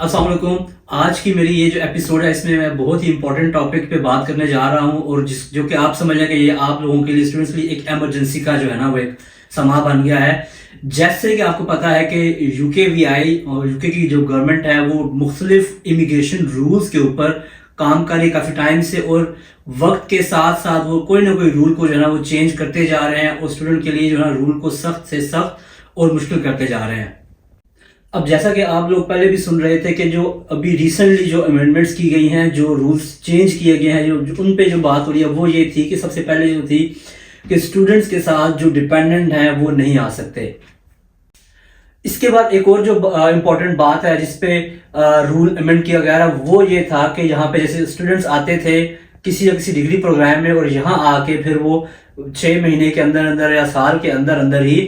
अस्सलाम वालेकुम। आज की मेरी ये जो एपिसोड है इसमें मैं बहुत ही इंपॉर्टेंट टॉपिक पे बात करने जा रहा हूँ और जो कि आप समझ लें कि ये आप लोगों के लिए, स्टूडेंट्स के लिए एक इमरजेंसी का जो है ना वो एक समा बन गया है। जैसे कि आपको पता है कि यूकेवीआई और यूके की जो गवर्नमेंट है वो मुख्तलिफ इमिग्रेशन रूल्स के ऊपर काम कर रही है काफ़ी टाइम से, और वक्त के साथ साथ वो कोई ना कोई रूल को जो है ना वो चेंज करते जा रहे हैं और स्टूडेंट के लिए जो है ना रूल को सख्त से सख्त और मुश्किल करते जा रहे हैं। अब जैसा कि आप लोग पहले भी सुन रहे थे कि जो अभी रिसेंटली जो अमेंडमेंट्स की गई हैं, जो रूल्स चेंज किए गए हैं, जो उन पे जो बात हो रही है वो ये थी कि सबसे पहले जो थी कि स्टूडेंट्स के साथ जो डिपेंडेंट हैं वो नहीं आ सकते। इसके बाद एक और जो इम्पोर्टेंट बात है जिसपे रूल अमेंड किया गया है वो ये था कि यहाँ पे जैसे स्टूडेंट्स आते थे किसी या किसी डिग्री प्रोग्राम में और यहाँ आके फिर वो 6 महीने के अंदर अंदर या साल के अंदर अंदर ही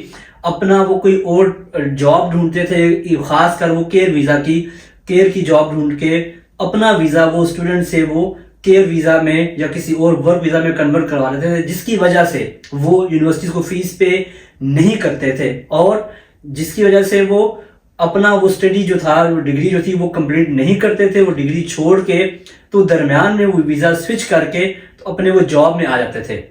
अपना वो कोई और जॉब ढूंढते थे, खासकर वो केयर की जॉब ढूंढ के अपना वीजा वो स्टूडेंट से वो केयर वीजा में या किसी और वर्क वीजा में कन्वर्ट करवा लेते थे, जिसकी वजह से वो यूनिवर्सिटीज को फीस पे नहीं करते थे और जिसकी वजह से वो अपना वो स्टडी जो था, वो डिग्री जो थी वो कंप्लीट नहीं करते थे। वो डिग्री छोड़ के तो दरमियान में वो वीजा स्विच करके तो अपने वो जॉब में आ जाते थे।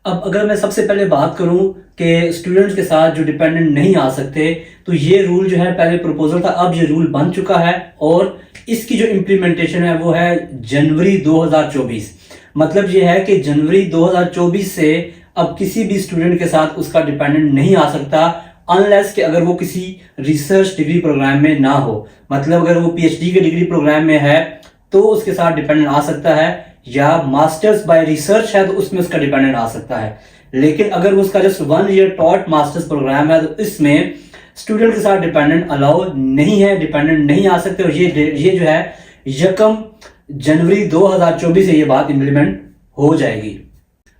अब अगर मैं सबसे पहले बात करूं कि स्टूडेंट्स के साथ जो डिपेंडेंट नहीं आ सकते, तो ये रूल जो है पहले प्रपोजल था, अब ये रूल बन चुका है और इसकी जो इम्प्लीमेंटेशन है वो है जनवरी 2024। मतलब ये है कि जनवरी 2024 से अब किसी भी स्टूडेंट के साथ उसका डिपेंडेंट नहीं आ सकता, अनलेस कि अगर वो किसी रिसर्च डिग्री प्रोग्राम में ना हो। मतलब अगर वो पीएचडी के डिग्री प्रोग्राम में है तो उसके साथ डिपेंडेंट आ सकता है, या मास्टर्स बाय रिसर्च है तो उसमें उसका डिपेंडेंट आ सकता है। लेकिन अगर उसका just 1 year taught masters program है तो इसमें स्टूडेंट के साथ डिपेंडेंट अलाउ नहीं है, डिपेंडेंट नहीं आ सकते। और ये जो है 1 जनवरी 2024 से ये बात इंप्लीमेंट हो जाएगी।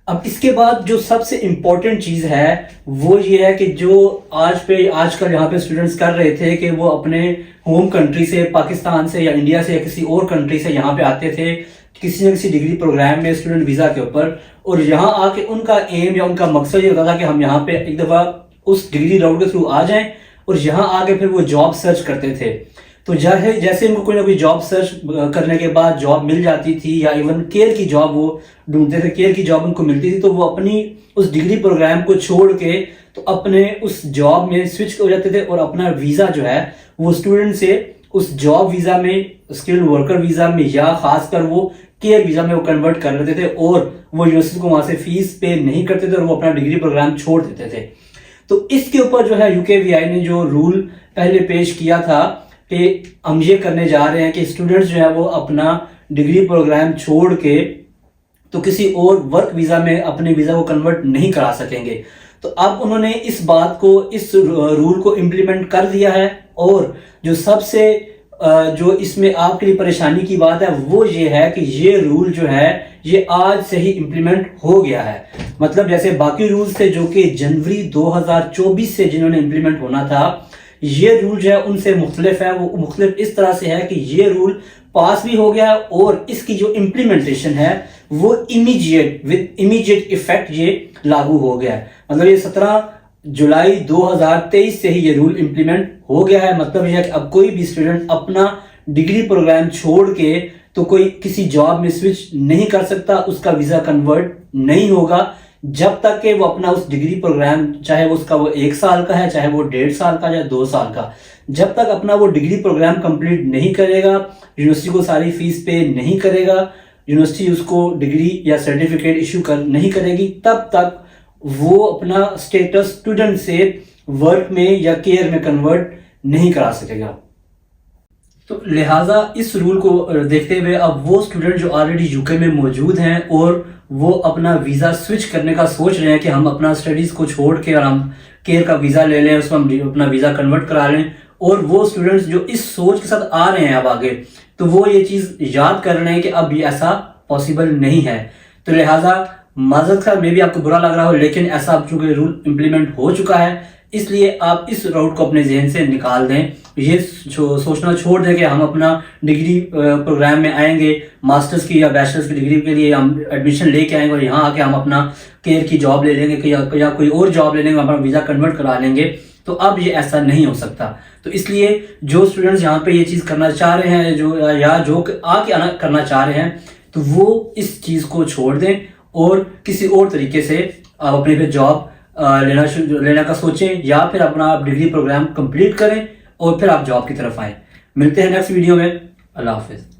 अब इसके बाद जो सबसे इंपॉर्टेंट चीज है वो ये है कि जो आजकल यहाँ पे स्टूडेंट्स कर रहे थे कि वो अपने होम कंट्री से, पाकिस्तान से या इंडिया से या किसी और कंट्री से यहाँ पे आते थे किसी न किसी डिग्री प्रोग्राम में स्टूडेंट वीजा के ऊपर, और यहाँ आके उनका एम या उनका मकसद ये होता था कि हम यहाँ पे एक दफा उस डिग्री राउट के थ्रू आ जाएं और यहाँ आके फिर वो जॉब सर्च करते थे। तो जैसे उनको कोई ना कोई जॉब सर्च करने के बाद जॉब मिल जाती थी या इवन केयर की जॉब वो ढूंढते थे, केयर की जॉब उनको मिलती थी, तो वो अपनी उस डिग्री प्रोग्राम को छोड़ के तो अपने उस जॉब में स्विच हो जाते थे और अपना वीजा जो है वो स्टूडेंट से उस जॉब वीजा में, स्किल्ड वर्कर वीजा में या खासकर वो केयर वीजा में वो कन्वर्ट कर लेते थे और वो यूनिवर्सिटी को वहां से फीस पे नहीं करते थे और वो अपना डिग्री प्रोग्राम छोड़ देते थे। तो इसके ऊपर जो है यूकेवीआई ने जो रूल पहले पेश किया था कि हम ये करने जा रहे हैं कि स्टूडेंट्स जो है वो अपना डिग्री प्रोग्राम छोड़ के तो किसी और वर्क वीजा में अपने वीजा को कन्वर्ट नहीं करा सकेंगे। तो अब उन्होंने इस बात को, इस रूल को इम्प्लीमेंट कर दिया है। और जो सबसे जो इसमें आपके लिए परेशानी की बात है वो ये है कि ये रूल जो है ये आज से ही इम्प्लीमेंट हो गया है। मतलब जैसे बाकी रूल्स थे जो कि जनवरी 2024 से जिन्होंने इम्प्लीमेंट होना था, ये रूल जो है उनसे मुख्तलिफ है। वो मुख्तलिफ इस तरह से है कि ये रूल पास भी हो गया है और इसकी जो इम्प्लीमेंटेशन है वो इमीडिएट इफेक्ट ये लागू हो गया है। मतलब ये 17 जुलाई 2023 से ही ये रूल इंप्लीमेंट हो गया है। मतलब यह है कि अब कोई भी स्टूडेंट अपना डिग्री प्रोग्राम छोड़ के तो कोई किसी जॉब में स्विच नहीं कर सकता, उसका वीजा कन्वर्ट नहीं होगा जब तक कि वो अपना उस डिग्री प्रोग्राम, चाहे वो उसका वो 1 साल का है, चाहे वो 1.5 साल का, या 2 साल का, जब तक अपना वो डिग्री प्रोग्राम कंप्लीट नहीं करेगा, यूनिवर्सिटी को सारी फीस पे नहीं करेगा, यूनिवर्सिटी उसको डिग्री या सर्टिफिकेट इशू नहीं करेगी, तब तक वो अपना स्टेटस स्टूडेंट से वर्क में या केयर में कन्वर्ट नहीं करा सकेगा। तो लिहाजा इस रूल को देखते हुए अब वो स्टूडेंट जो ऑलरेडी यूके में मौजूद हैं और वो अपना वीजा स्विच करने का सोच रहे हैं कि हम अपना स्टडीज को छोड़ के और हम केयर का वीजा ले लें, उसमें हम अपना वीजा कन्वर्ट करा लें, और वो स्टूडेंट्स जो इस सोच के साथ आ रहे हैं अब आगे, तो वो ये चीज याद कर रहे हैं कि अब ये ऐसा पॉसिबल नहीं है। तो लिहाजा माजरत का मे भी आपको बुरा लग रहा हो, लेकिन ऐसा अब चूंकि रूल इंप्लीमेंट हो चुका है, इसलिए आप इस राउट को अपने जहन से निकाल दें। ये सोचना छोड़ दें कि हम अपना डिग्री प्रोग्राम में आएंगे, मास्टर्स की या बैचलर्स की डिग्री के लिए हम एडमिशन लेके आएंगे और यहाँ आके हम अपना केयर की जॉब ले लेंगे या कोई और जॉब ले लेंगे, अपना वीजा कन्वर्ट करा लेंगे। तो अब ये ऐसा नहीं हो सकता। तो इसलिए जो स्टूडेंट्स यहाँ पे ये चीज़ करना चाह रहे हैं, जो आके आना करना चाह रहे हैं, तो वो इस चीज़ को छोड़ दें और किसी और तरीके से आप अपने पे जॉब लेना का सोचें, या फिर अपना डिग्री प्रोग्राम कंप्लीट करें और फिर आप जॉब की तरफ आए। मिलते हैं नेक्स्ट वीडियो में। अल्लाह हाफिज़।